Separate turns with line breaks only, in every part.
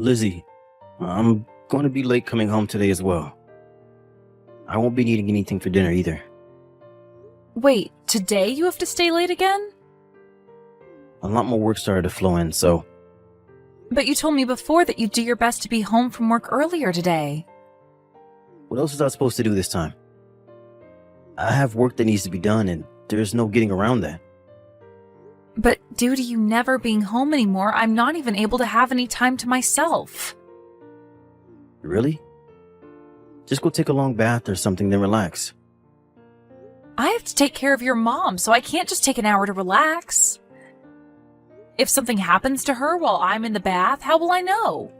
Lizzie, I'm going to be late coming home today as well. I won't be needing anything for dinner either.
Wait, today you have to stay late again?
A lot more work started to flow in, so
But you told me before that you'd do your best to be home from work earlier today.
what else was I supposed to do this time? I have work that needs to be done, and there's no getting around that.
But due to you never being home anymore, I'm not even able to have any time to myself.
Really? Just go take a long bath or something, then relax.
I have to take care of your mom, so I can't just take an hour to relax. If something happens to her while I'm in the bath, how will I know?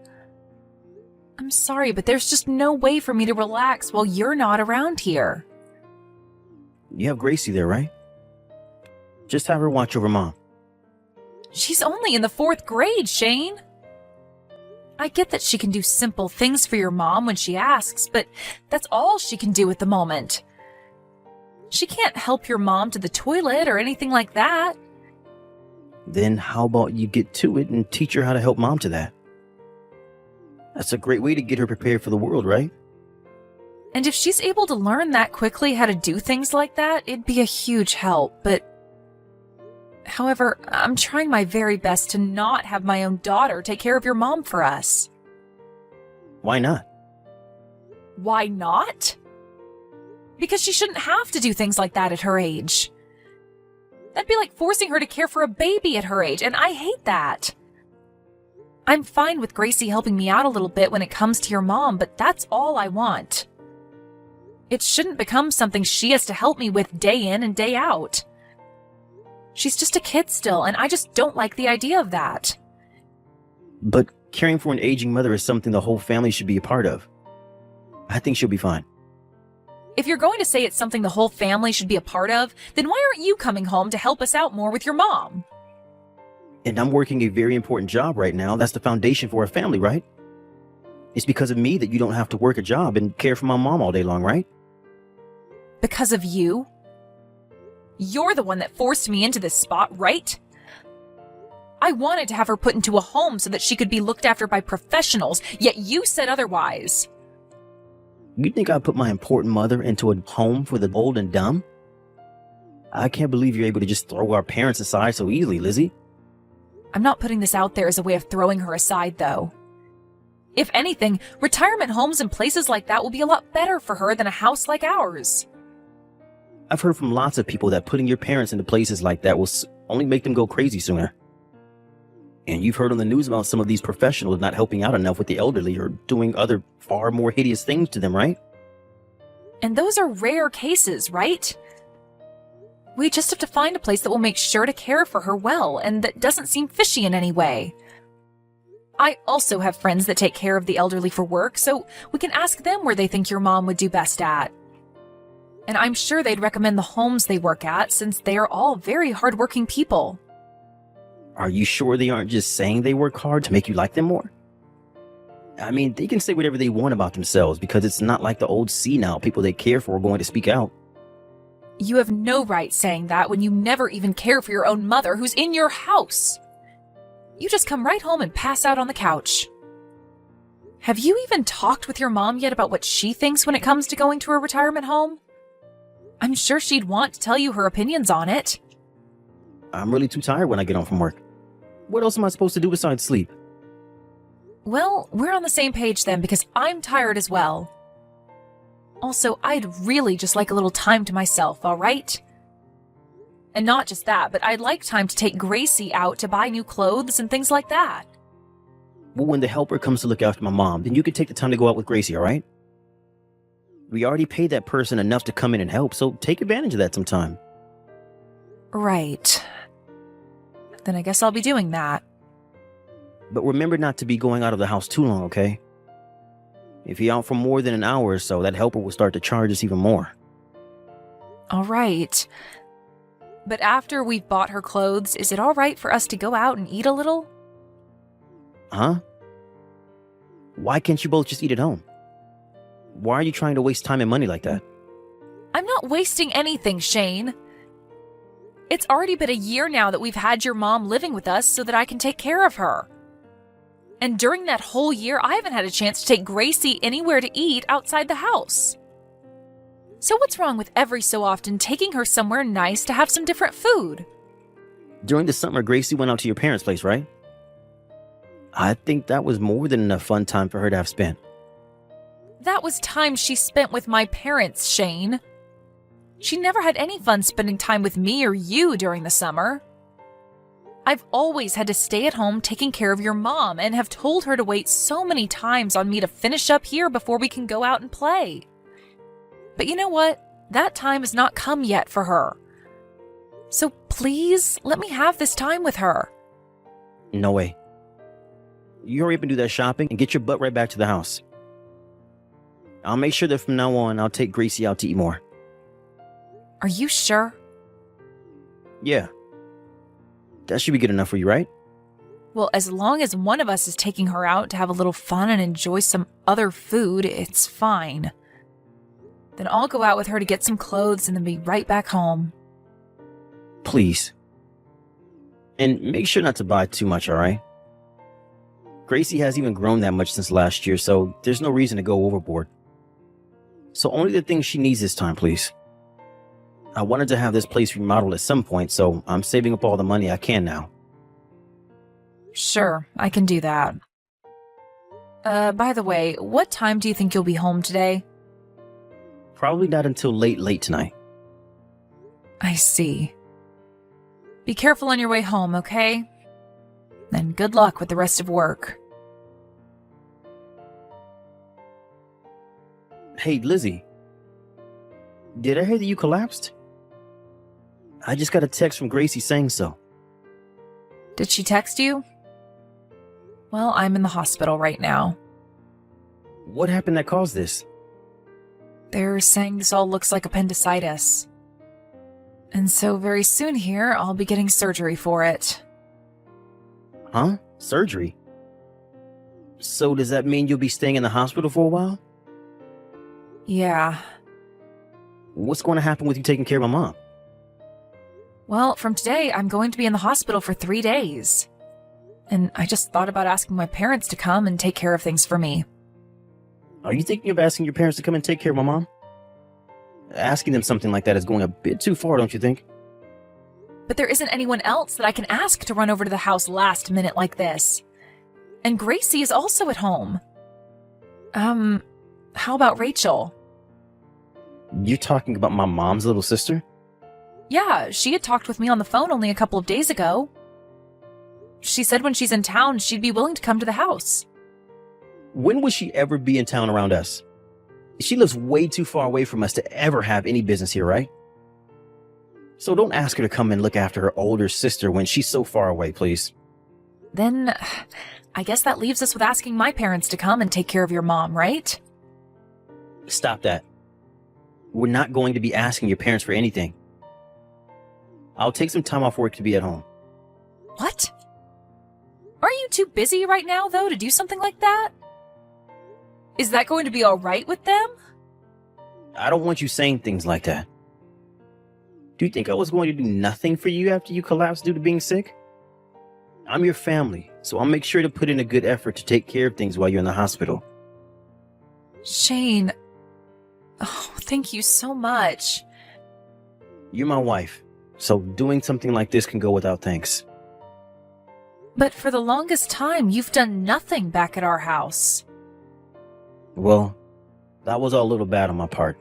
I'm sorry, but there's just no way for me to relax while you're not around here.
You have Gracie there, right? Just have her watch over Mom.
She's only in the 4th grade, Shane. I get that she can do simple things for your mom when she asks, but that's all she can do at the moment. She can't help your mom to the toilet or anything like that.
Then how about you get to it and teach her how to help Mom to that? That's a great way to get her prepared for the world, right?
And if she's able to learn that quickly how to do things like that, it'd be a huge help, but... However, I'm trying my very best to not have my own daughter take care of your mom for us.
Why not?
Why not? Because she shouldn't have to do things like that at her age. That'd be like forcing her to care for a baby at her age, and I hate that. I'm fine with Gracie helping me out a little bit when it comes to your mom, but that's all I want. It shouldn't become something she has to help me with day in and day out. She's just a kid still, and I just don't like the idea of that.
But caring for an aging mother is something the whole family should be a part of. I think she'll be fine.
If you're going to say it's something the whole family should be a part of, then why aren't you coming home to help us out more with your mom?
And I'm working a very important job right now. That's the foundation for our family, right? It's because of me that you don't have to work a job and care for my mom all day long, right?
Because of you? You're the one that forced me into this spot, right? I wanted to have her put into a home so that she could be looked after by professionals, yet you said otherwise.
You think I put my important mother into a home for the old and dumb? I can't believe you're able to just throw our parents aside so easily, Lizzie.
I'm not putting this out there as a way of throwing her aside, though. If anything, retirement homes and places like that will be a lot better for her than a house like ours.
I've heard from lots of people that putting your parents into places like that will only make them go crazy sooner. And you've heard on the news about some of these professionals not helping out enough with the elderly or doing other far more hideous things to them, right?
And those are rare cases, right? We just have to find a place that will make sure to care for her well and that doesn't seem fishy in any way. I also have friends that take care of the elderly for work, so we can ask them where they think your mom would do best at. And I'm sure they'd recommend the homes they work at since they are all very hardworking people.
Are you sure they aren't just saying they work hard to make you like them more? I mean, they can say whatever they want about themselves because it's not like the old senile people they care for are going to speak out.
You have no right saying that when you never even care for your own mother who's in your house. You just come right home and pass out on the couch. Have you even talked with your mom yet about what she thinks when it comes to going to a retirement home? I'm sure she'd want to tell you her opinions on it.
I'm really too tired when I get home from work. What else am I supposed to do besides sleep?
Well, we're on the same page then because I'm tired as well. Also, I'd really just like a little time to myself, all right? And not just that, but I'd like time to take Gracie out to buy new clothes and things like that.
Well, when the helper comes to look after my mom, then you can take the time to go out with Gracie, all right? We already paid that person enough to come in and help, so take advantage of that sometime.
Right. Then I guess I'll be doing that.
But remember not to be going out of the house too long, okay? If you're out for more than an hour or so, that helper will start to charge us even more.
All right. But after we've bought her clothes, is it all right for us to go out and eat a little?
Huh? Why can't you both just eat at home? Why are you trying to waste time and money like that?
I'm not wasting anything, Shane. It's already been a year now that we've had your mom living with us so that I can take care of her. And during that whole year, I haven't had a chance to take Gracie anywhere to eat outside the house. So what's wrong with every so often taking her somewhere nice to have some different food?
During the summer, Gracie went out to your parents' place, right? I think that was more than enough fun time for her to have spent.
That was time she spent with my parents, Shane. She never had any fun spending time with me or you during the summer. I've always had to stay at home taking care of your mom and have told her to wait so many times on me to finish up here before we can go out and play. But you know what? That time has not come yet for her. So please, let me have this time with her.
No way. You hurry up and do that shopping and get your butt right back to the house. I'll make sure that from now on, I'll take Gracie out to eat more.
Are you sure?
Yeah. That should be good enough for you, right?
Well, as long as one of us is taking her out to have a little fun and enjoy some other food, it's fine. Then I'll go out with her to get some clothes and then be right back home.
Please. And make sure not to buy too much, all right? Gracie hasn't even grown that much since last year, so there's no reason to go overboard. So only the things she needs this time, please. I wanted to have this place remodeled at some point, so I'm saving up all the money I can now.
Sure, I can do that. By the way, what time do you think you'll be home today?
Probably not until late tonight.
I see. Be careful on your way home, okay? And good luck with the rest of work.
Hey, Lizzie. Did I hear that you collapsed? I just got a text from Gracie saying so.
Did she text you? Well, I'm in the hospital right now.
What happened that caused this?
They're saying this all looks like appendicitis. And so very soon here, I'll be getting surgery for it.
Huh? Surgery? So does that mean you'll be staying in the hospital for a while?
Yeah.
What's going to happen with you taking care of my mom?
Well, from today, I'm going to be in the hospital for 3 days. And I just thought about asking my parents to come and take care of things for me.
Are you thinking of asking your parents to come and take care of my mom? Asking them something like that is going a bit too far, don't you think?
But there isn't anyone else that I can ask to run over to the house last minute like this. And Gracie is also at home. How about Rachel?
You're talking about my mom's little sister?
Yeah, she had talked with me on the phone only a couple of days ago. She said when she's in town, she'd be willing to come to the house.
When would she ever be in town around us? She lives way too far away from us to ever have any business here, right? So don't ask her to come and look after her older sister when she's so far away, please.
Then, I guess that leaves us with asking my parents to come and take care of your mom, right?
Stop that. We're not going to be asking your parents for anything. I'll take some time off work to be at home.
What? Are you too busy right now, though, to do something like that? Is that going to be all right with them?
I don't want you saying things like that. Do you think I was going to do nothing for you after you collapsed due to being sick? I'm your family, so I'll make sure to put in a good effort to take care of things while you're in the hospital.
Shane. Oh, thank you so much.
You're my wife, so doing something like this can go without thanks.
But for the longest time, you've done nothing back at our house.
Well, that was all a little bad on my part.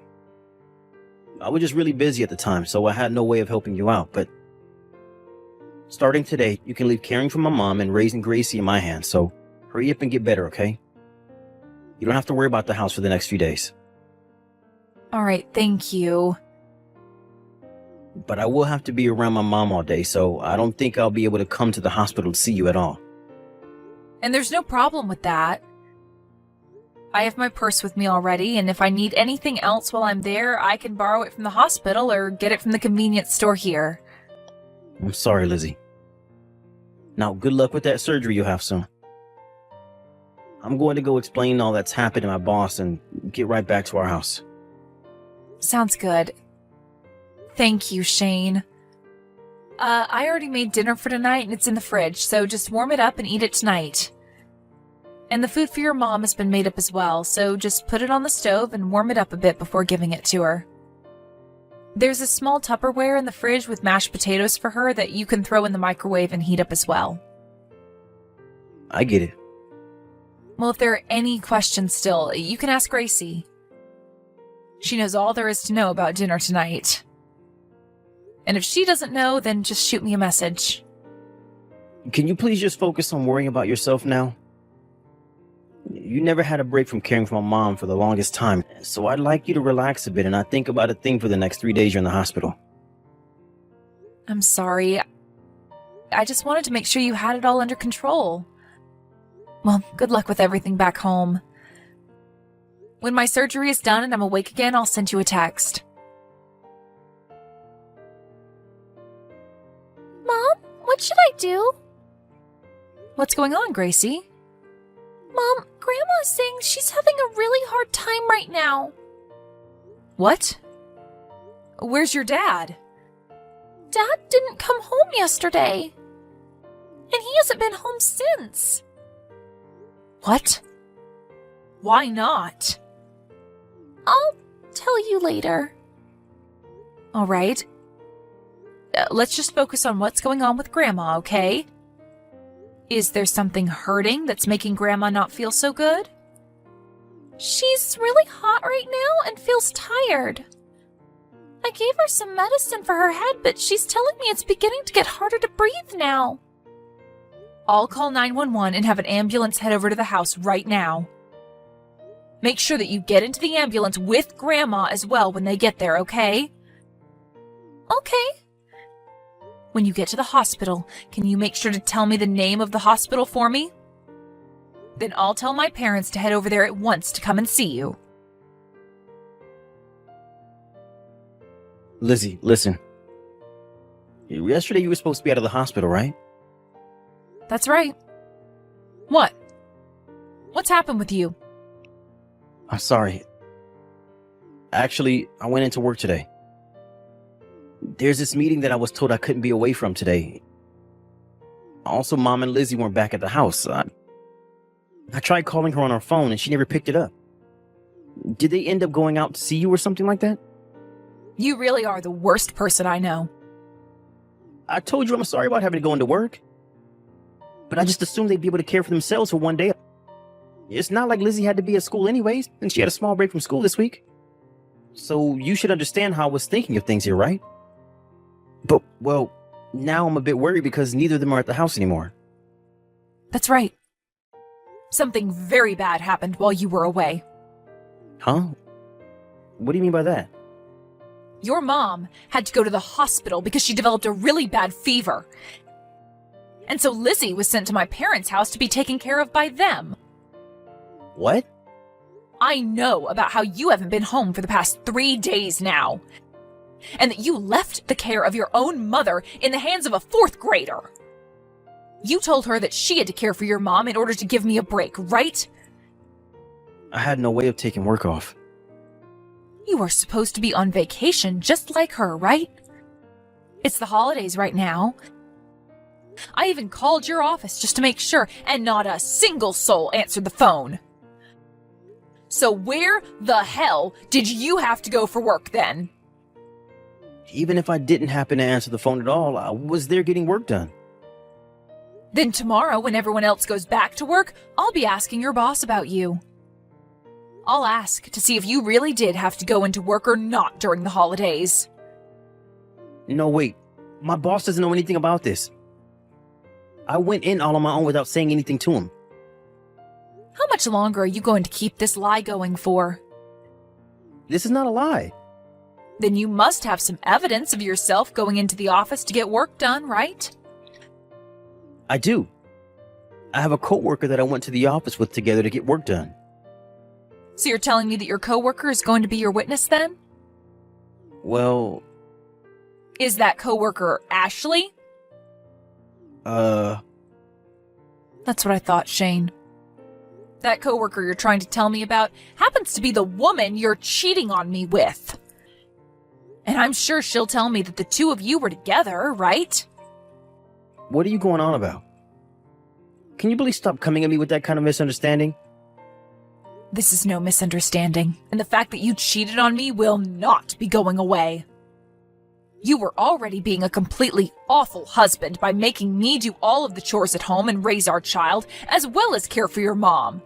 I was just really busy at the time, so I had no way of helping you out, but starting today, you can leave caring for my mom and raising Gracie in my hands, so hurry up and get better, okay? You don't have to worry about the house for the next few days.
All right, thank you.
But I will have to be around my mom all day, so I don't think I'll be able to come to the hospital to see you at all.
And there's no problem with that. I have my purse with me already, and if I need anything else while I'm there, I can borrow it from the hospital or get it from the convenience store here.
I'm sorry, Lizzie. Now, good luck with that surgery you'll have soon. I'm going to go explain all that's happened to my boss and get right back to our house.
Sounds good. Thank you, Shane. I already made dinner for tonight and it's in the fridge, so just warm it up and eat it tonight. And the food for your mom has been made up as well, so just put it on the stove and warm it up a bit before giving it to her. There's a small Tupperware in the fridge with mashed potatoes for her that you can throw in the microwave and heat up as well.
I get it.
Well, if there are any questions still, you can ask Gracie. She knows all there is to know about dinner tonight. And if she doesn't know, then just shoot me a message.
Can you please just focus on worrying about yourself now? You never had a break from caring for my mom for the longest time, so I'd like you to relax a bit and not think about a thing for the next 3 days you're in the hospital.
I'm sorry. I just wanted to make sure you had it all under control. Well, good luck with everything back home. When my surgery is done and I'm awake again, I'll send you a text.
Mom, what should I do?
What's going on, Gracie?
Mom, Grandma's saying she's having a really hard time right now.
What? Where's your dad?
Dad didn't come home yesterday. And he hasn't been home since.
What? Why not?
I'll tell you later.
All right. Let's just focus on what's going on with Grandma, okay? Is there something hurting that's making Grandma not feel so good?
She's really hot right now and feels tired. I gave her some medicine for her head, but she's telling me it's beginning to get harder to breathe now.
I'll call 911 and have an ambulance head over to the house right now. Make sure that you get into the ambulance with Grandma as well when they get there, okay?
Okay.
When you get to the hospital, can you make sure to tell me the name of the hospital for me? Then I'll tell my parents to head over there at once to come and see you.
Lizzie, listen. Yesterday you were supposed to be out of the hospital, right?
That's right. What? What's happened with you?
I'm sorry. Actually, I went into work today. There's this meeting that I was told I couldn't be away from today. Also, Mom and Lizzie weren't back at the house. I tried calling her on her phone and she never picked it up. Did they end up going out to see you or something like that?
You really are the worst person I know.
I told you I'm sorry about having to go into work. But I just assumed they'd be able to care for themselves for one day. It's not like Lizzie had to be at school anyways, and she had a small break from school this week. So you should understand how I was thinking of things here, right? But, well, now I'm a bit worried because neither of them are at the house anymore.
That's right. Something very bad happened while you were away.
Huh? What do you mean by that?
Your mom had to go to the hospital because she developed a really bad fever. And so Lizzie was sent to my parents' house to be taken care of by them.
What?
I know about how you haven't been home for the past 3 days now. And that you left the care of your own mother in the hands of a 4th grader. You told her that she had to care for your mom in order to give me a break, right?
I had no way of taking work off.
You are supposed to be on vacation just like her, right? It's the holidays right now. I even called your office just to make sure, and not a single soul answered the phone. So where the hell did you have to go for work then?
Even if I didn't happen to answer the phone at all, I was there getting work done.
Then tomorrow, when everyone else goes back to work, I'll be asking your boss about you. I'll ask to see if you really did have to go into work or not during the holidays.
No, wait. My boss doesn't know anything about this. I went in all on my own without saying anything to him.
How much longer are you going to keep this lie going for?
This is not a lie.
Then you must have some evidence of yourself going into the office to get work done, right?
I do. I have a coworker that I went to the office with together to get work done.
So you're telling me that your coworker is going to be your witness then?
Well...
Is that coworker Ashley? That's what I thought, Shane. That coworker you're trying to tell me about happens to be the woman you're cheating on me with. And I'm sure she'll tell me that the two of you were together, right?
What are you going on about? Can you please stop coming at me with that kind of misunderstanding?
This is no misunderstanding, and the fact that you cheated on me will not be going away. You were already being a completely awful husband by making me do all of the chores at home and raise our child, as well as care for your mom.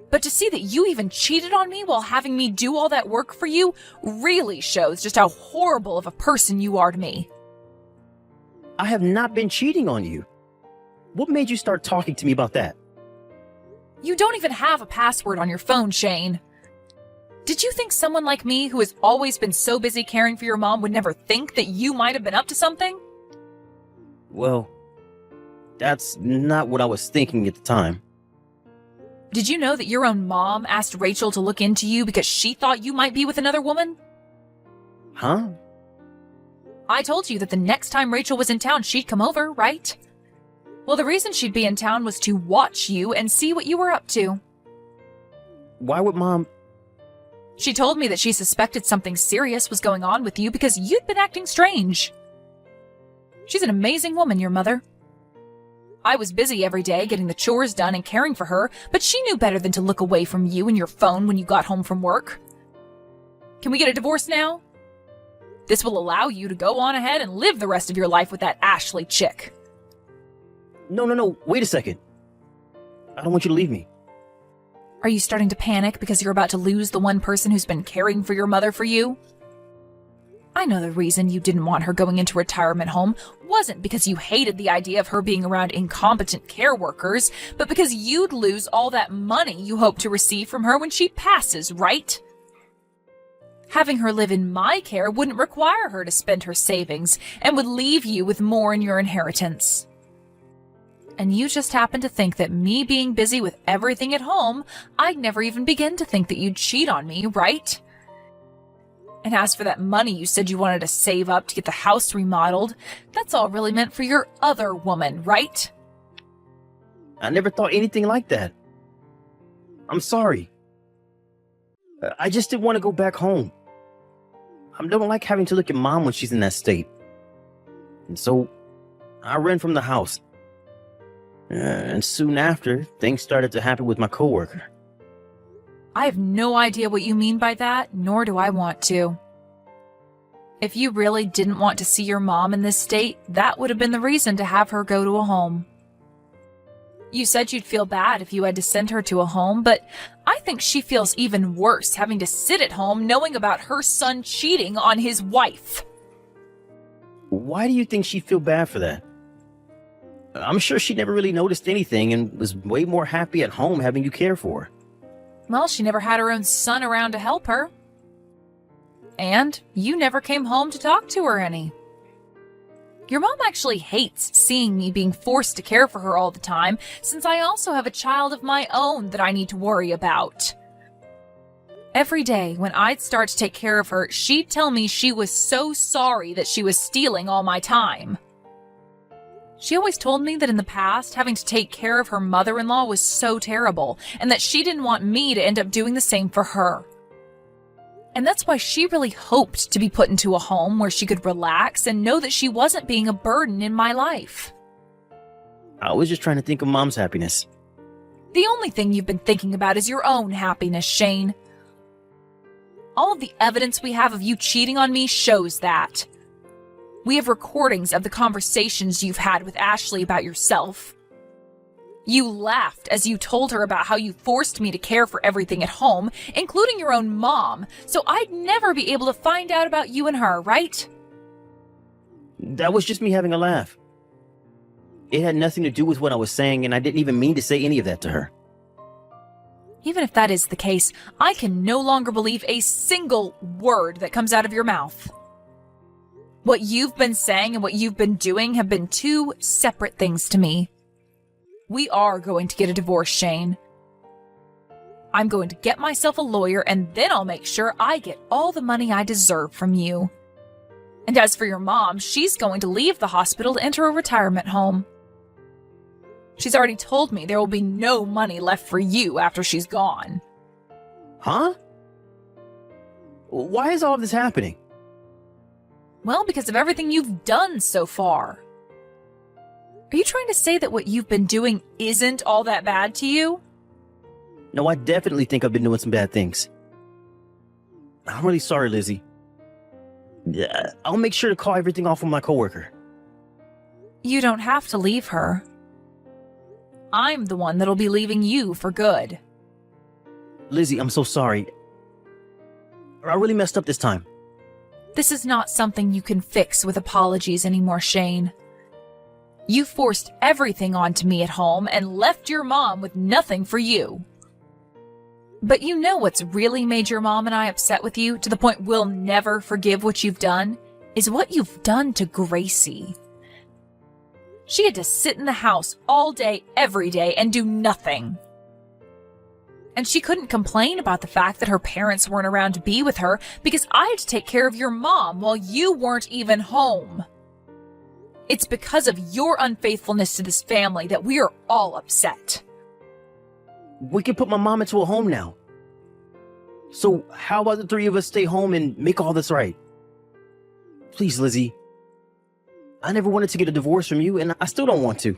But to see that you even cheated on me while having me do all that work for you really shows just how horrible of a person you are to me.
I have not been cheating on you. What made you start talking to me about that?
You don't even have a password on your phone, Shane. Did you think someone like me, who has always been so busy caring for your mom, would never think that you might have been up to something?
Well, that's not what I was thinking at the time.
Did you know that your own mom asked Rachel to look into you because she thought you might be with another woman?
Huh?
I told you that the next time Rachel was in town, she'd come over, right? Well, the reason she'd be in town was to watch you and see what you were up to.
Why would Mom...
She told me that she suspected something serious was going on with you because you'd been acting strange. She's an amazing woman, your mother. I was busy every day getting the chores done and caring for her, but she knew better than to look away from you and your phone when you got home from work. Can we get a divorce now? This will allow you to go on ahead and live the rest of your life with that Ashley chick.
No, wait a second. I don't want you to leave me.
Are you starting to panic because you're about to lose the one person who's been caring for your mother for you? I know the reason you didn't want her going into retirement home wasn't because you hated the idea of her being around incompetent care workers, but because you'd lose all that money you hope to receive from her when she passes, right? Having her live in my care wouldn't require her to spend her savings and would leave you with more in your inheritance. And you just happen to think that me being busy with everything at home, I'd never even begin to think that you'd cheat on me, right? And as for that money you said you wanted to save up to get the house remodeled, that's all really meant for your other woman, right?
I never thought anything like that. I'm sorry. I just didn't want to go back home. I don't like having to look at Mom when she's in that state. And so, I ran from the house. And soon after, things started to happen with my coworker.
I have no idea what you mean by that, nor do I want to. If you really didn't want to see your mom in this state, that would have been the reason to have her go to a home. You said you'd feel bad if you had to send her to a home, but I think she feels even worse having to sit at home knowing about her son cheating on his wife.
Why do you think she'd feel bad for that? I'm sure she never really noticed anything and was way more happy at home having you care for her.
Well, she never had her own son around to help her. And you never came home to talk to her any. Your mom actually hates seeing me being forced to care for her all the time, since I also have a child of my own that I need to worry about. Every day, when I'd start to take care of her, she'd tell me she was so sorry that she was stealing all my time. She always told me that in the past, having to take care of her mother-in-law was so terrible, and that she didn't want me to end up doing the same for her. And that's why she really hoped to be put into a home where she could relax and know that she wasn't being a burden in my life.
I was just trying to think of Mom's happiness.
The only thing you've been thinking about is your own happiness, Shane. All of the evidence we have of you cheating on me shows that. We have recordings of the conversations you've had with Ashley about yourself. You laughed as you told her about how you forced me to care for everything at home, including your own mom, so I'd never be able to find out about you and her, right?
That was just me having a laugh. It had nothing to do with what I was saying, and I didn't even mean to say any of that to her.
Even if that is the case, I can no longer believe a single word that comes out of your mouth. What you've been saying and what you've been doing have been two separate things to me. We are going to get a divorce, Shane. I'm going to get myself a lawyer, and then I'll make sure I get all the money I deserve from you. And as for your mom, she's going to leave the hospital to enter a retirement home. She's already told me there will be no money left for you after she's gone.
Huh? Why is all of this happening?
Well, because of everything you've done so far. Are you trying to say that what you've been doing isn't all that bad to you?
No, I definitely think I've been doing some bad things. I'm really sorry, Lizzie. Yeah, I'll make sure to call everything off with my coworker.
You don't have to leave her. I'm the one that'll be leaving you for good.
Lizzie, I'm so sorry. I really messed up this time.
This is not something you can fix with apologies anymore, Shane. You forced everything onto me at home and left your mom with nothing for you. But you know what's really made your mom and I upset with you to the point we'll never forgive what you've done? Is what you've done to Gracie. She had to sit in the house all day, every day, and do nothing. And she couldn't complain about the fact that her parents weren't around to be with her because I had to take care of your mom while you weren't even home. It's because of your unfaithfulness to this family that we are all upset.
We can put my mom into a home now. So how about the three of us stay home and make all this right? Please, Lizzie. I never wanted to get a divorce from you, and I still don't want to.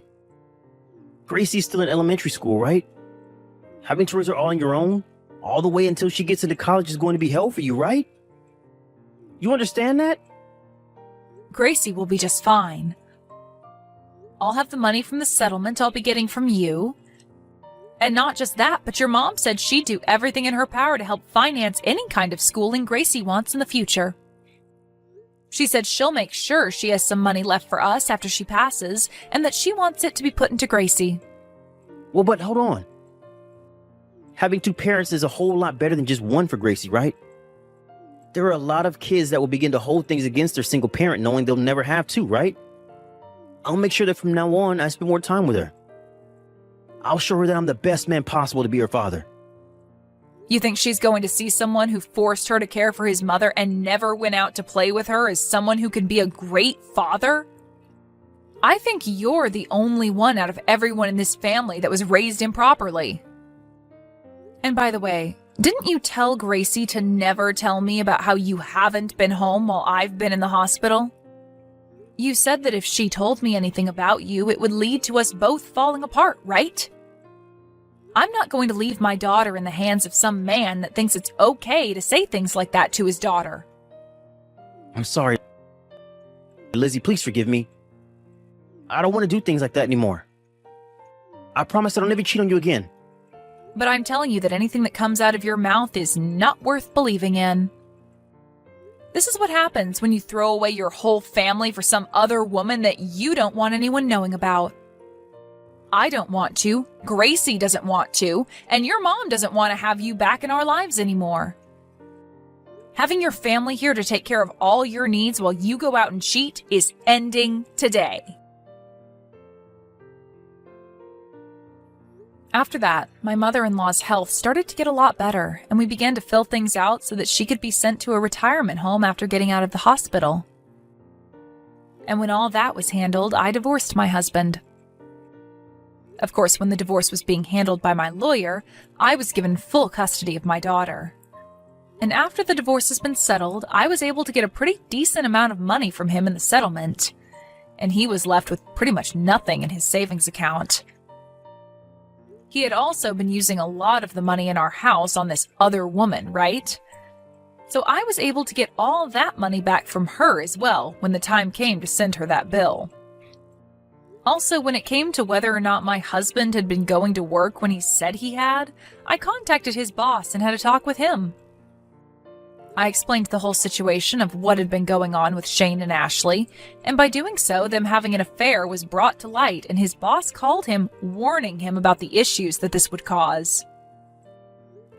Gracie's still in elementary school, right? Having to raise her all on your own, all the way until she gets into college is going to be hell for you, right? You understand that?
Gracie will be just fine. I'll have the money from the settlement I'll be getting from you. And not just that, but your mom said she'd do everything in her power to help finance any kind of schooling Gracie wants in the future. She said she'll make sure she has some money left for us after she passes, and that she wants it to be put into Gracie.
Well, but hold on. Having two parents is a whole lot better than just one for Gracie, right? There are a lot of kids that will begin to hold things against their single parent knowing they'll never have two, right? I'll make sure that from now on I spend more time with her. I'll show her that I'm the best man possible to be her father.
You think she's going to see someone who forced her to care for his mother and never went out to play with her as someone who can be a great father? I think you're the only one out of everyone in this family that was raised improperly. And by the way, didn't you tell Gracie to never tell me about how you haven't been home while I've been in the hospital? You said that if she told me anything about you, it would lead to us both falling apart, right? I'm not going to leave my daughter in the hands of some man that thinks it's okay to say things like that to his daughter.
I'm sorry. Lizzie, please forgive me. I don't want to do things like that anymore. I promise that I'll never cheat on you again.
But I'm telling you that anything that comes out of your mouth is not worth believing in. This is what happens when you throw away your whole family for some other woman that you don't want anyone knowing about. I don't want to, Gracie doesn't want to, and your mom doesn't want to have you back in our lives anymore. Having your family here to take care of all your needs while you go out and cheat is ending today. After that, my mother-in-law's health started to get a lot better, and we began to fill things out so that she could be sent to a retirement home after getting out of the hospital. And when all that was handled, I divorced my husband. Of course, when the divorce was being handled by my lawyer, I was given full custody of my daughter. And after the divorce has been settled, I was able to get a pretty decent amount of money from him in the settlement, and he was left with pretty much nothing in his savings account. He had also been using a lot of the money in our house on this other woman, right? So I was able to get all that money back from her as well when the time came to send her that bill. Also, when it came to whether or not my husband had been going to work when he said he had, I contacted his boss and had a talk with him. I explained the whole situation of what had been going on with Shane and Ashley, and by doing so, them having an affair was brought to light, and his boss called him, warning him about the issues that this would cause.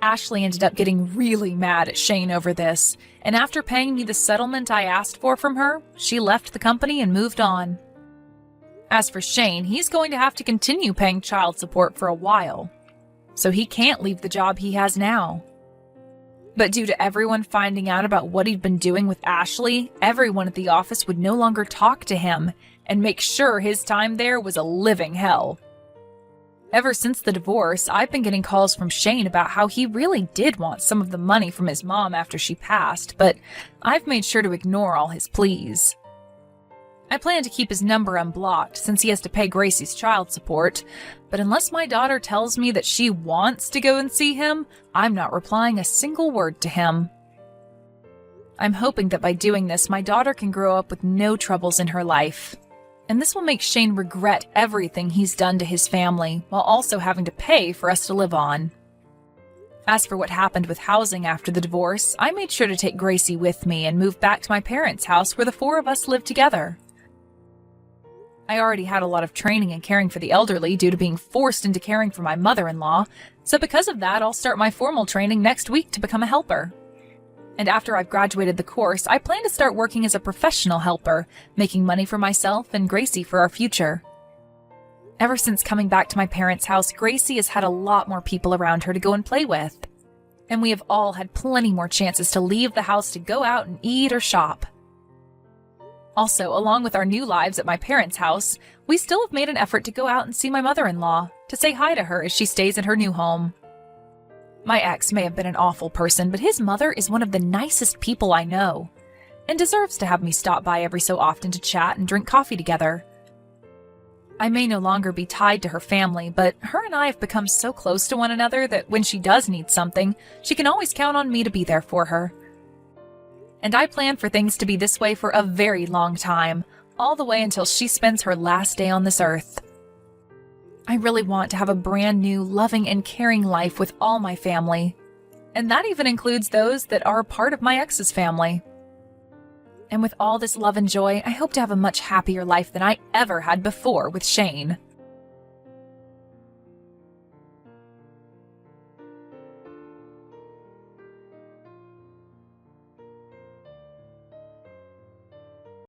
Ashley ended up getting really mad at Shane over this, and after paying me the settlement I asked for from her, she left the company and moved on. As for Shane, he's going to have to continue paying child support for a while, so he can't leave the job he has now. But due to everyone finding out about what he'd been doing with Ashley, everyone at the office would no longer talk to him and make sure his time there was a living hell. Ever since the divorce, I've been getting calls from Shane about how he really did want some of the money from his mom after she passed, but I've made sure to ignore all his pleas. I plan to keep his number unblocked since he has to pay Gracie's child support, but unless my daughter tells me that she wants to go and see him, I'm not replying a single word to him. I'm hoping that by doing this, my daughter can grow up with no troubles in her life. And this will make Shane regret everything he's done to his family, while also having to pay for us to live on. As for what happened with housing after the divorce, I made sure to take Gracie with me and move back to my parents' house where the four of us lived together. I already had a lot of training in caring for the elderly due to being forced into caring for my mother-in-law, so because of that, I'll start my formal training next week to become a helper. And after I've graduated the course, I plan to start working as a professional helper, making money for myself and Gracie for our future. Ever since coming back to my parents' house, Gracie has had a lot more people around her to go and play with. And we have all had plenty more chances to leave the house to go out and eat or shop. Also, along with our new lives at my parents' house, we still have made an effort to go out and see my mother-in-law, to say hi to her as she stays in her new home. My ex may have been an awful person, but his mother is one of the nicest people I know, and deserves to have me stop by every so often to chat and drink coffee together. I may no longer be tied to her family, but her and I have become so close to one another that when she does need something, she can always count on me to be there for her. And I plan for things to be this way for a very long time, all the way until she spends her last day on this earth. I really want to have a brand new, loving and caring life with all my family. And that even includes those that are part of my ex's family. And with all this love and joy, I hope to have a much happier life than I ever had before with Shane.